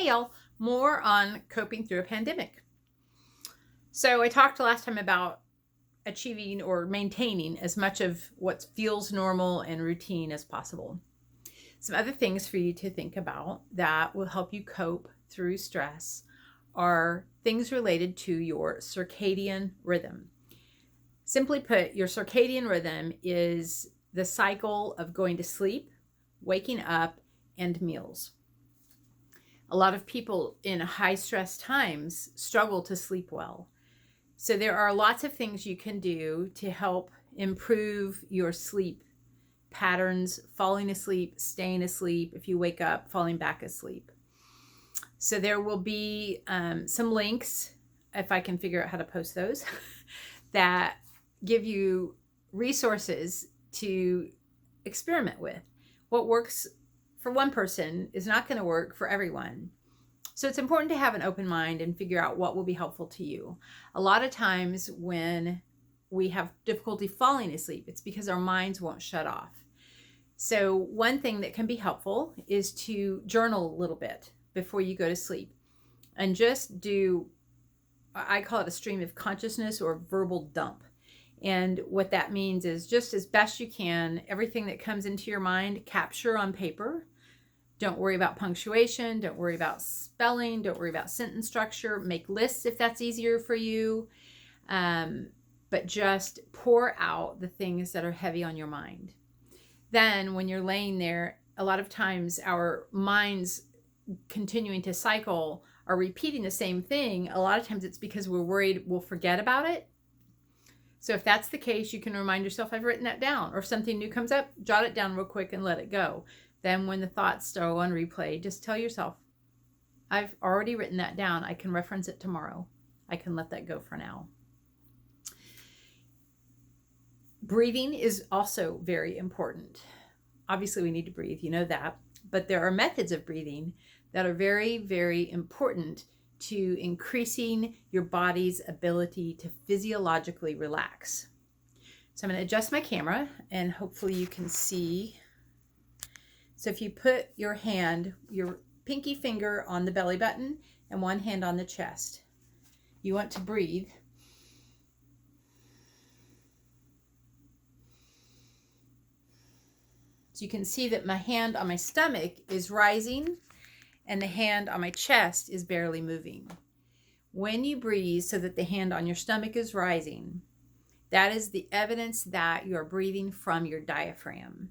Hey y'all, more on coping through a pandemic. So I talked last time about achieving or maintaining as much of what feels normal and routine as possible. Some other things for you to think about that will help you cope through stress are things related to your circadian rhythm. Simply put, your circadian rhythm is the cycle of going to sleep, waking up, and meals. A lot of people in high stress times struggle to sleep well. So there are lots of things you can do to help improve your sleep patterns, falling asleep, staying asleep, if you wake up, falling back asleep. So there will be some links, if I can figure out how to post those, that give you resources to experiment with. What works for one person is not going to work for everyone. So it's important to have an open mind and figure out what will be helpful to you. A lot of times when we have difficulty falling asleep, it's because our minds won't shut off. So one thing that can be helpful is to journal a little bit before you go to sleep and just do, I call it a stream of consciousness or verbal dump. And what that means is just as best you can, everything that comes into your mind, capture on paper. Don't worry about punctuation. Don't worry about spelling. Don't worry about sentence structure. Make lists if that's easier for you. But just pour out the things that are heavy on your mind. Then when you're laying there, a lot of times our minds continuing to cycle are repeating the same thing. A lot of times it's because we're worried we'll forget about it. So if that's the case, you can remind yourself, I've written that down. Or if something new comes up, jot it down real quick and let it go. Then when the thoughts go on replay, just tell yourself, I've already written that down. I can reference it tomorrow. I can let that go for now. Breathing is also very important. Obviously, we need to breathe, you know that. But there are methods of breathing that are very, very important to increasing your body's ability to physiologically relax. So I'm going to adjust my camera and hopefully you can see. So if you put your hand, your pinky finger on the belly button and one hand on the chest, you want to breathe. So you can see that my hand on my stomach is rising and the hand on my chest is barely moving. When you breathe so that the hand on your stomach is rising, that is the evidence that you are breathing from your diaphragm.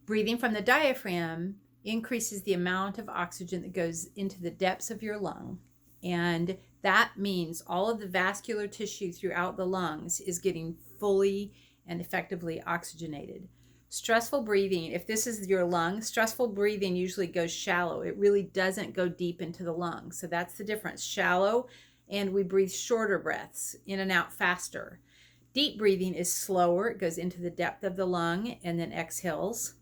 Breathing from the diaphragm increases the amount of oxygen that goes into the depths of your lung. And that means all of the vascular tissue throughout the lungs is getting fully and effectively oxygenated. Stressful breathing, if this is your lung, stressful breathing usually goes shallow. It really doesn't go deep into the lungs. So that's the difference. Shallow, and we breathe shorter breaths, in and out faster. Deep breathing is slower. It goes into the depth of the lung and then exhales.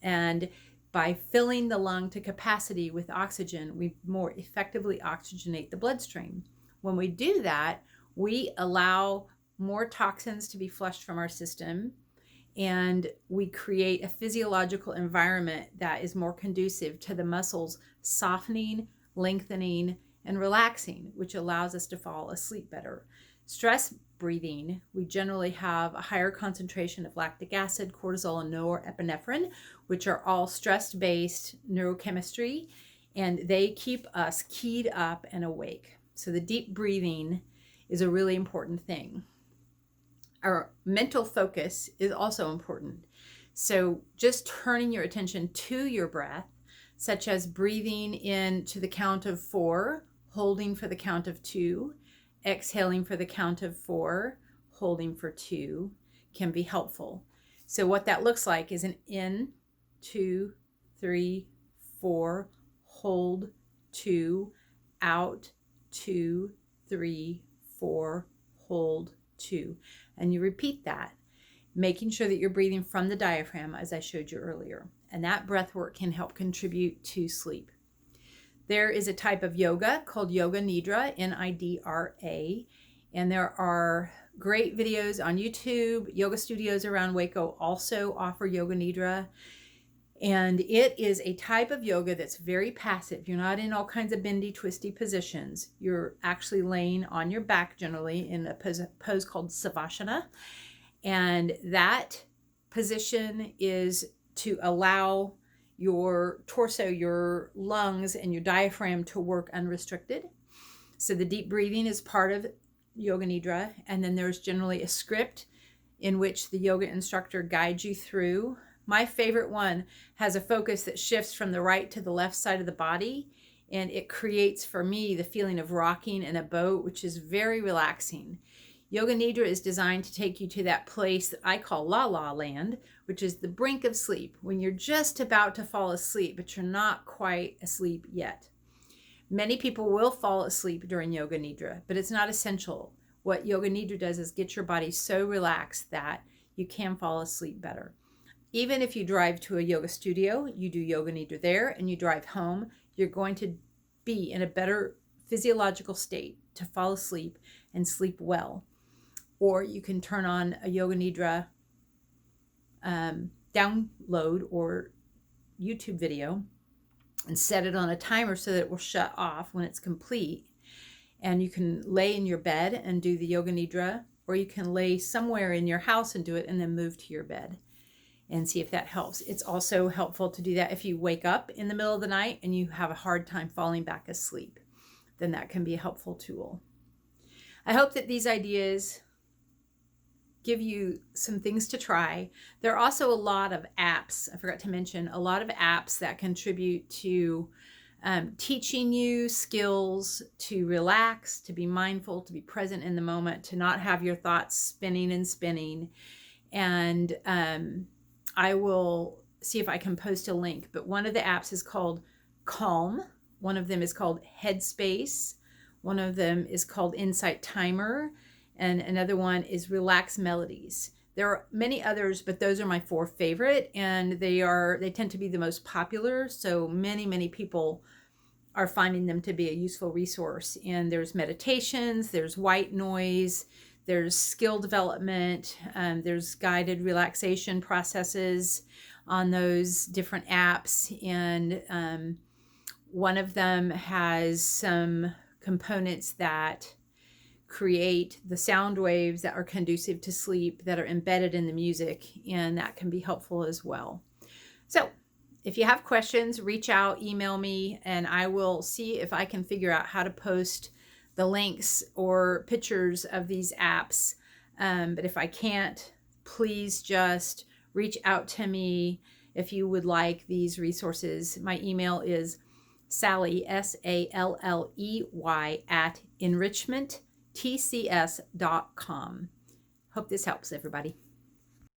And by filling the lung to capacity with oxygen, we more effectively oxygenate the bloodstream. When we do that, we allow more toxins to be flushed from our system, and we create a physiological environment that is more conducive to the muscles softening, lengthening, and relaxing, which allows us to fall asleep better. Stress breathing, we generally have a higher concentration of lactic acid, cortisol, and norepinephrine, which are all stress-based neurochemistry, and they keep us keyed up and awake. So the deep breathing is a really important thing. Our mental focus is also important. So just turning your attention to your breath, such as breathing in to the count of 4, holding for the count of 2, exhaling for the count of 4, holding for 2, can be helpful. So what that looks like is an in, 2, 3, 4, hold, 2, out, 2, 3, 4, hold, 2. And you repeat that, making sure that you're breathing from the diaphragm, as I showed you earlier. And that breath work can help contribute to sleep. There is a type of yoga called Yoga Nidra, Nidra, and there are great videos on YouTube. Yoga studios around Waco also offer Yoga Nidra. And it is a type of yoga that's very passive. You're not in all kinds of bendy, twisty positions. You're actually laying on your back, generally in a pose called Savasana. And that position is to allow your torso, your lungs, and your diaphragm to work unrestricted. So the deep breathing is part of Yoga Nidra. And then there's generally a script in which the yoga instructor guides you through. My favorite one has a focus that shifts from the right to the left side of the body, and it creates for me the feeling of rocking in a boat, which is very relaxing. Yoga Nidra is designed to take you to that place that I call La La Land, which is the brink of sleep, when you're just about to fall asleep, but you're not quite asleep yet. Many people will fall asleep during Yoga Nidra, but it's not essential. What Yoga Nidra does is get your body so relaxed that you can fall asleep better. Even if you drive to a yoga studio, you do Yoga Nidra there, and you drive home, you're going to be in a better physiological state to fall asleep and sleep well. Or you can turn on a Yoga Nidra download or YouTube video and set it on a timer so that it will shut off when it's complete. And you can lay in your bed and do the Yoga Nidra, or you can lay somewhere in your house and do it and then move to your bed and see if that helps. It's also helpful to do that if you wake up in the middle of the night and you have a hard time falling back asleep. Then that can be a helpful tool. I hope that these ideas give you some things to try. There are also a lot of apps, I forgot to mention, a lot of apps that contribute to teaching you skills to relax, to be mindful, to be present in the moment, to not have your thoughts spinning and spinning. And I will see if I can post a link, but one of the apps is called Calm. One of them is called Headspace. One of them is called Insight Timer. And another one is Relax Melodies. There are many others, but those are my 4 favorite, and they tend to be the most popular. So many people are finding them to be a useful resource. And there's meditations, there's white noise, there's skill development, there's guided relaxation processes on those different apps. And one of them has some components that create the sound waves that are conducive to sleep that are embedded in the music, and that can be helpful as well. So if you have questions, reach out, email me, and I will see if I can figure out how to post the links or pictures of these apps. But if I can't, please just reach out to me if you would like these resources. My email is Salley, SALLEY, @enrichmenttcs.com. Hope this helps, everybody.